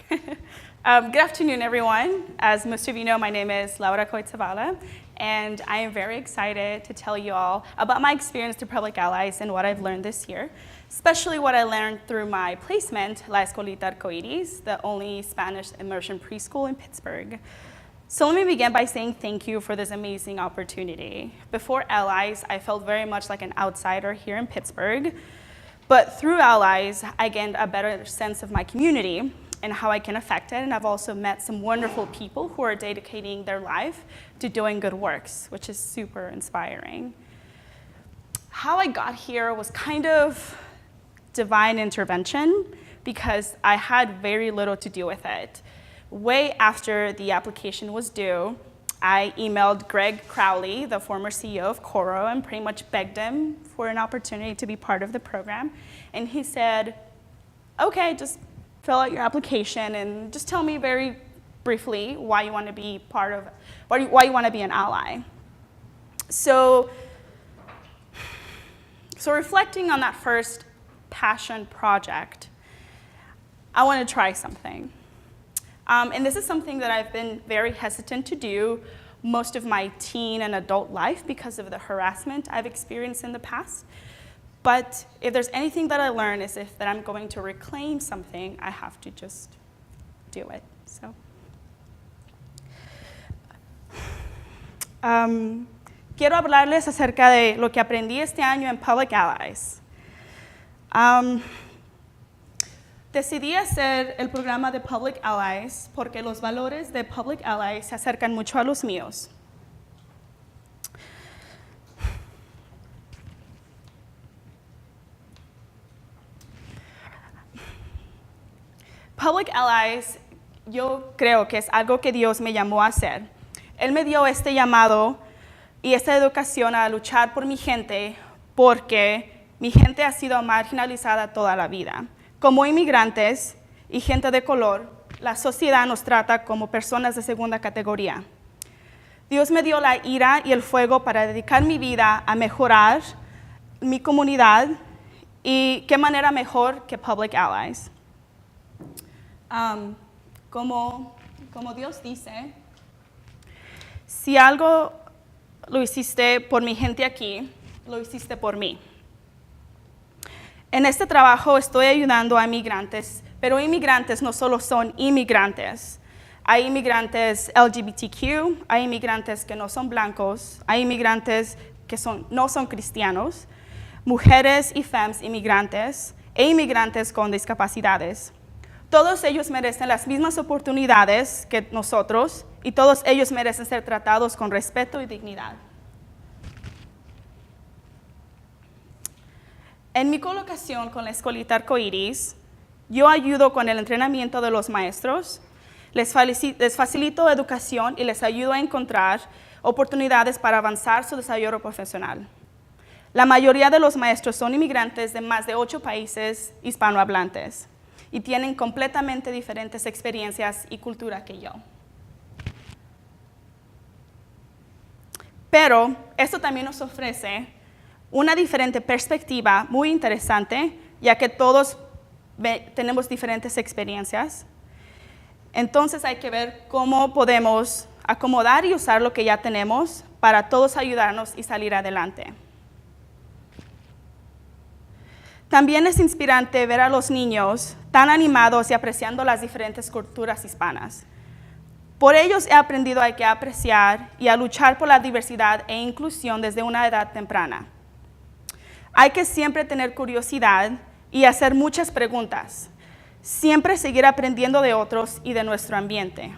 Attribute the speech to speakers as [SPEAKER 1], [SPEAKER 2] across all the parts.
[SPEAKER 1] Good afternoon, everyone. As most of you know, my name is Coyt, Zavala, and I am very excited to tell you all about my experience through Public Allies and what I've learned this year, especially what I learned through my placement, La Escuelita Coyt, the only Spanish immersion preschool in Pittsburgh. So let me begin by saying thank you for this amazing opportunity. Before Allies, I felt very much like an outsider here in Pittsburgh, but through Allies, I gained a better sense of my community and how I can affect it, and I've also met some wonderful people who are dedicating their life to doing good works, which is super inspiring. How I got here was kind of divine intervention because I had very little to do with it. Way after the application was due, I emailed Greg Crowley, the former CEO of Coro, and pretty much begged him for an opportunity to be part of the program. And he said, okay, just fill out your application and just tell me very briefly why you want to be part of, why you want to be an ally. So reflecting on that first passion project, I want to try something. And this is something that I've been very hesitant to do most of my teen and adult life because of the harassment I've experienced in the past. But if there's anything that I learned is that I'm going to reclaim something, I have to just do it. So, quiero hablarles acerca de lo que aprendí este año en Public Allies. Decidí hacer el programa de Public Allies porque los valores de Public Allies se acercan mucho a los míos. Public Allies, yo creo que es algo que Dios me llamó a hacer. Él me dio este llamado y esta educación a luchar por mi gente porque mi gente ha sido marginalizada toda la vida. Como inmigrantes y gente de color, la sociedad nos trata como personas de segunda categoría. Dios me dio la ira y el fuego para dedicar mi vida a mejorar mi comunidad y qué manera mejor que Public Allies. Como Dios dice, si algo lo hiciste por mi gente aquí, lo hiciste por mí. En este trabajo estoy ayudando a inmigrantes, pero inmigrantes no solo son inmigrantes. Hay inmigrantes LGBTQ, hay inmigrantes que no son blancos, hay inmigrantes que no son cristianos, mujeres y femmes inmigrantes e inmigrantes con discapacidades. Todos ellos merecen las mismas oportunidades que nosotros y todos ellos merecen ser tratados con respeto y dignidad. En mi colocación con la Escuelita Coyt, yo ayudo con el entrenamiento de los maestros, les facilito educación y les ayudo a encontrar oportunidades para avanzar su desarrollo profesional. La mayoría de los maestros son inmigrantes de más de 8 países hispanohablantes y tienen completamente diferentes experiencias y cultura que yo. Pero esto también nos ofrece una diferente perspectiva muy interesante, ya que todos tenemos diferentes experiencias. Entonces hay que ver cómo podemos acomodar y usar lo que ya tenemos para todos ayudarnos y salir adelante. También es inspirante ver a los niños tan animados y apreciando las diferentes culturas hispanas. Por ellos he aprendido a apreciar y a luchar por la diversidad e inclusión desde una edad temprana. Hay que siempre tener curiosidad y hacer muchas preguntas. Siempre seguir aprendiendo de otros y de nuestro ambiente.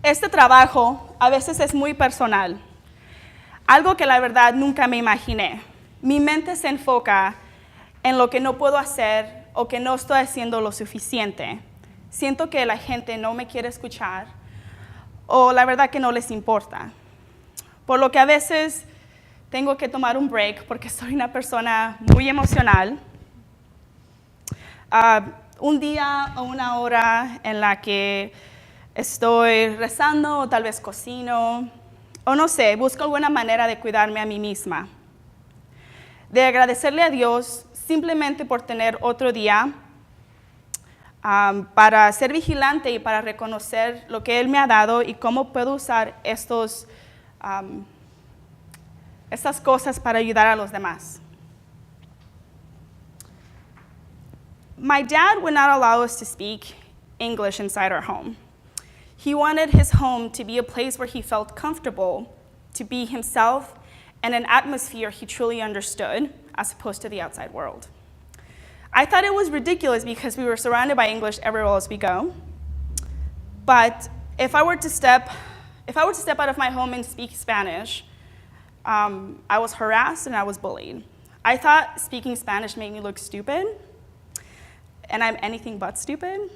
[SPEAKER 1] Este trabajo a veces es muy personal. Algo que la verdad nunca me imaginé. Mi mente se enfoca en lo que no puedo hacer o que no estoy haciendo lo suficiente. Siento que la gente no me quiere escuchar o la verdad que no les importa. Por lo que a veces tengo que tomar un break porque soy una persona muy emocional. Un día o una hora en la que estoy rezando o tal vez cocino o no sé, busco alguna manera de cuidarme a mí misma. De agradecerle a Dios simplemente por tener otro día para ser vigilante y para reconocer lo que Él me ha dado y cómo puedo usar estas cosas para ayudar a los demás. My dad would not allow us to speak English inside our home. He wanted his home to be a place where he felt comfortable, to be himself, and an atmosphere he truly understood, as opposed to the outside world. I thought it was ridiculous because we were surrounded by English everywhere else we go. But if I were to step out of my home and speak Spanish, I was harassed and I was bullied. I thought speaking Spanish made me look stupid, and I'm anything but stupid.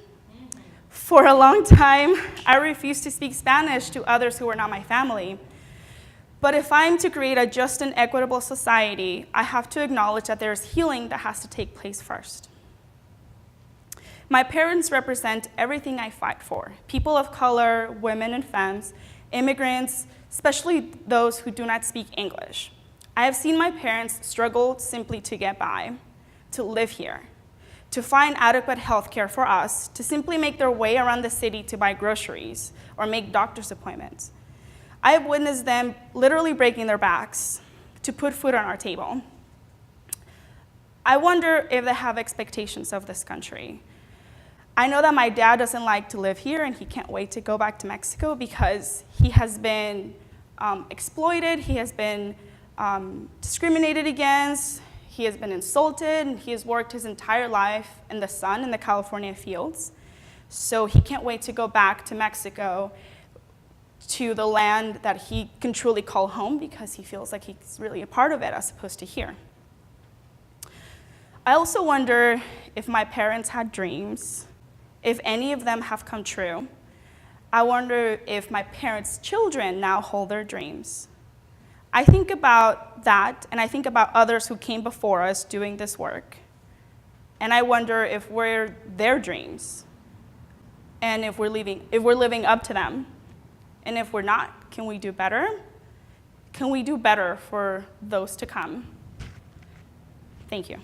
[SPEAKER 1] For a long time, I refused to speak Spanish to others who were not my family. But if I'm to create a just and equitable society, I have to acknowledge that there's healing that has to take place first. My parents represent everything I fight for: people of color, women and femmes, immigrants, especially those who do not speak English. I have seen my parents struggle simply to get by, to live here, to find adequate health care for us, to simply make their way around the city to buy groceries or make doctor's appointments. I have witnessed them literally breaking their backs to put food on our table. I wonder if they have expectations of this country. I know that my dad doesn't like to live here and he can't wait to go back to Mexico because he has been exploited, he has been discriminated against, he has been insulted, and he has worked his entire life in the sun in the California fields. So he can't wait to go back to Mexico, to the land that he can truly call home, because he feels like he's really a part of it as opposed to here. I also wonder if my parents had dreams, if any of them have come true. I wonder if my parents' children now hold their dreams. I think about that, and I think about others who came before us doing this work. And I wonder if we're their dreams, and if we're living up to them. And if we're not, can we do better? Can we do better for those to come? Thank you.